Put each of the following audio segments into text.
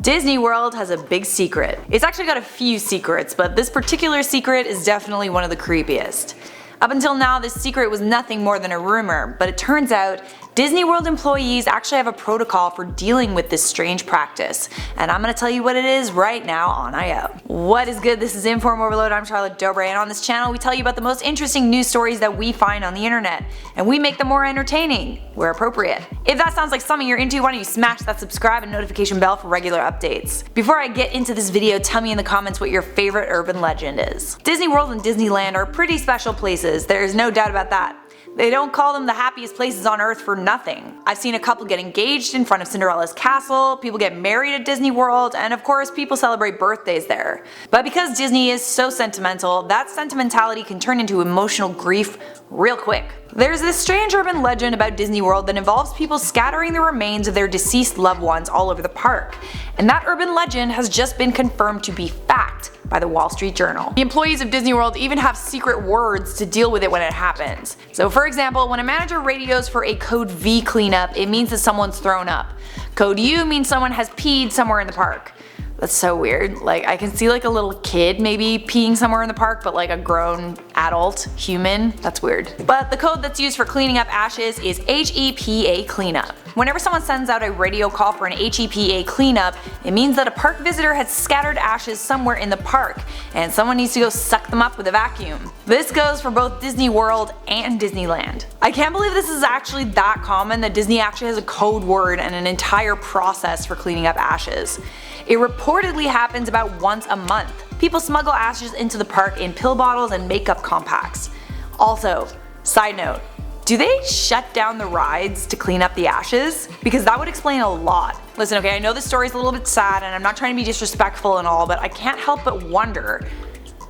Disney World has a big secret. It's actually got a few secrets, but this particular secret is definitely one of the creepiest. Up until now, this secret was nothing more than a rumor, but it turns out Disney World employees actually have a protocol for dealing with this strange practice, and I'm gonna tell you what it is right now on IO. What is good? This is InformOverload. I'm Charlotte Dobre, and on this channel we tell you about the most interesting news stories that we find on the internet, and we make them more entertaining, where appropriate. If that sounds like something you're into, why don't you smash that subscribe and notification bell for regular updates. Before I get into this video, tell me in the comments what your favorite urban legend is. Disney World and Disneyland are pretty special places, there is no doubt about that. They don't call them the happiest places on earth for nothing. I've seen a couple get engaged in front of Cinderella's castle, people get married at Disney World, and of course people celebrate birthdays there. But because Disney is so sentimental, that sentimentality can turn into emotional grief real quick. There's this strange urban legend about Disney World that involves people scattering the remains of their deceased loved ones all over the park. And that urban legend has just been confirmed to be fact by the Wall Street Journal. The employees of Disney World even have secret words to deal with it when it happens. So for example, when a manager radios for a code V cleanup, it means that someone's thrown up. Code U means someone has peed somewhere in the park. That's so weird. Like, I can see like a little kid maybe peeing somewhere in the park, but like a grown adult human, that's weird. But the code that's used for cleaning up ashes is HEPA cleanup. Whenever someone sends out a radio call for an HEPA cleanup, it means that a park visitor has scattered ashes somewhere in the park, and someone needs to go suck them up with a vacuum. This goes for both Disney World and Disneyland. I can't believe this is actually that common, that Disney actually has a code word and an entire process for cleaning up ashes. It reportedly happens about once a month. People smuggle ashes into the park in pill bottles and makeup compacts. Also, side note, do they shut down the rides to clean up the ashes? Because that would explain a lot. Listen, okay, I know this story's a little bit sad and I'm not trying to be disrespectful and all, but I can't help but wonder.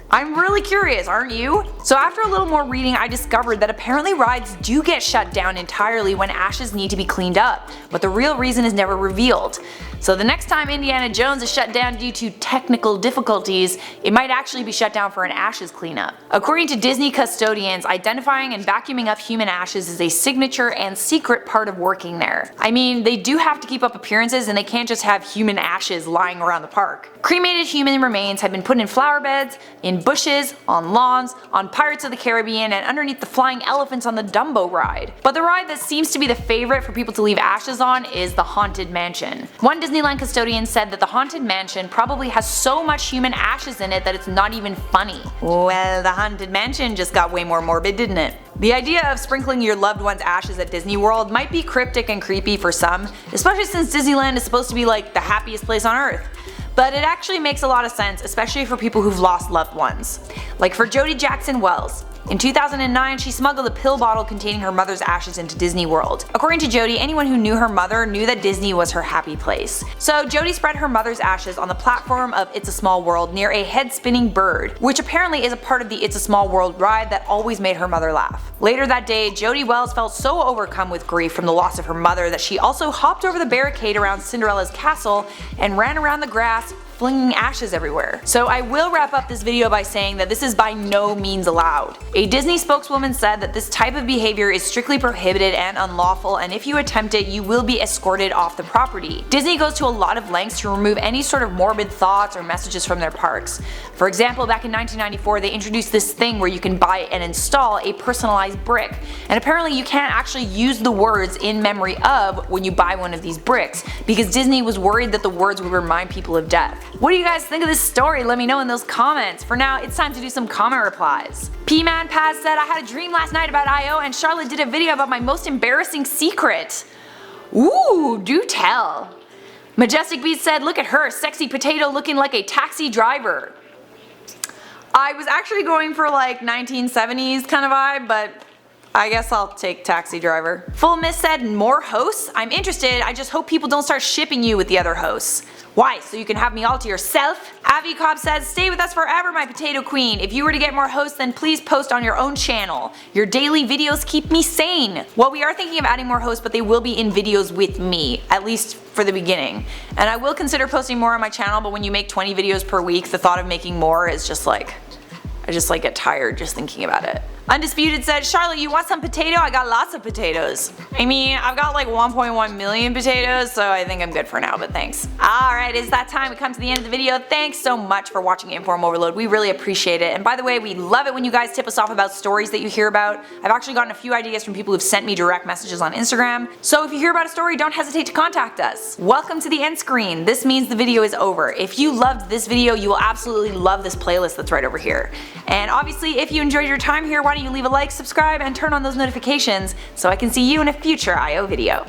I'm really curious, aren't you? So after a little more reading, I discovered that apparently rides do get shut down entirely when ashes need to be cleaned up, but the real reason is never revealed. So the next time Indiana Jones is shut down due to technical difficulties, it might actually be shut down for an ashes cleanup. According to Disney custodians, identifying and vacuuming up human ashes is a signature and secret part of working there. I mean, they do have to keep up appearances and they can't just have human ashes lying around the park. Cremated human remains have been put in flower beds, in bushes, on lawns, on Pirates of the Caribbean, and underneath the flying elephants on the Dumbo ride. But the ride that seems to be the favorite for people to leave ashes on is the Haunted Mansion. One Disneyland custodian said that the Haunted Mansion probably has so much human ashes in it that it's not even funny. Well, the Haunted Mansion just got way more morbid, didn't it? The idea of sprinkling your loved one's ashes at Disney World might be cryptic and creepy for some, especially since Disneyland is supposed to be like the happiest place on earth. But it actually makes a lot of sense, especially for people who've lost loved ones. Like for Jody Jackson Wells. In 2009, she smuggled a pill bottle containing her mother's ashes into Disney World. According to Jody, anyone who knew her mother knew that Disney was her happy place. So Jody spread her mother's ashes on the platform of It's a Small World near a head-spinning bird, which apparently is a part of the It's a Small World ride that always made her mother laugh. Later that day, Jody Wells felt so overcome with grief from the loss of her mother that she also hopped over the barricade around Cinderella's castle and ran around the grass, flinging ashes everywhere. So I will wrap up this video by saying that this is by no means allowed. A Disney spokeswoman said that this type of behavior is strictly prohibited and unlawful, and if you attempt it, you will be escorted off the property. Disney goes to a lot of lengths to remove any sort of morbid thoughts or messages from their parks. For example, back in 1994 they introduced this thing where you can buy and install a personalized brick, and apparently you can't actually use the words in memory of when you buy one of these bricks, because Disney was worried that the words would remind people of death. What do you guys think of this story? Let me know in those comments. For now, it's time to do some comment replies. P-Man Paz said, I had a dream last night about IO and Charlotte did a video about my most embarrassing secret. Ooh, do tell. Majestic Beast said, look at her, sexy potato looking like a taxi driver. I was actually going for like 1970s kind of vibe, but I guess I'll take taxi driver. Full Miss said, more hosts? I'm interested, I just hope people don't start shipping you with the other hosts. Why? So you can have me all to yourself? Avi Cobb says, stay with us forever, my potato queen. If you were to get more hosts, then please post on your own channel. Your daily videos keep me sane. Well, we are thinking of adding more hosts, but they will be in videos with me, at least for the beginning. And I will consider posting more on my channel, but when you make 20 videos per week, the thought of making more is just like, I just like get tired just thinking about it. Undisputed said, Charlotte, you want some potato? I got lots of potatoes. I mean, I've got like 1.1 million potatoes, so I think I'm good for now, but thanks. Alright, it's that time. We come to the end of the video. Thanks so much for watching Inform Overload. We really appreciate it. And by the way, we love it when you guys tip us off about stories that you hear about. I've actually gotten a few ideas from people who've sent me direct messages on Instagram. So if you hear about a story, don't hesitate to contact us. Welcome to the end screen. This means the video is over. If you loved this video, you will absolutely love this playlist that's right over here. And obviously, if you enjoyed your time here, why don't you leave a like, subscribe, and turn on those notifications so I can see you in a future IO video.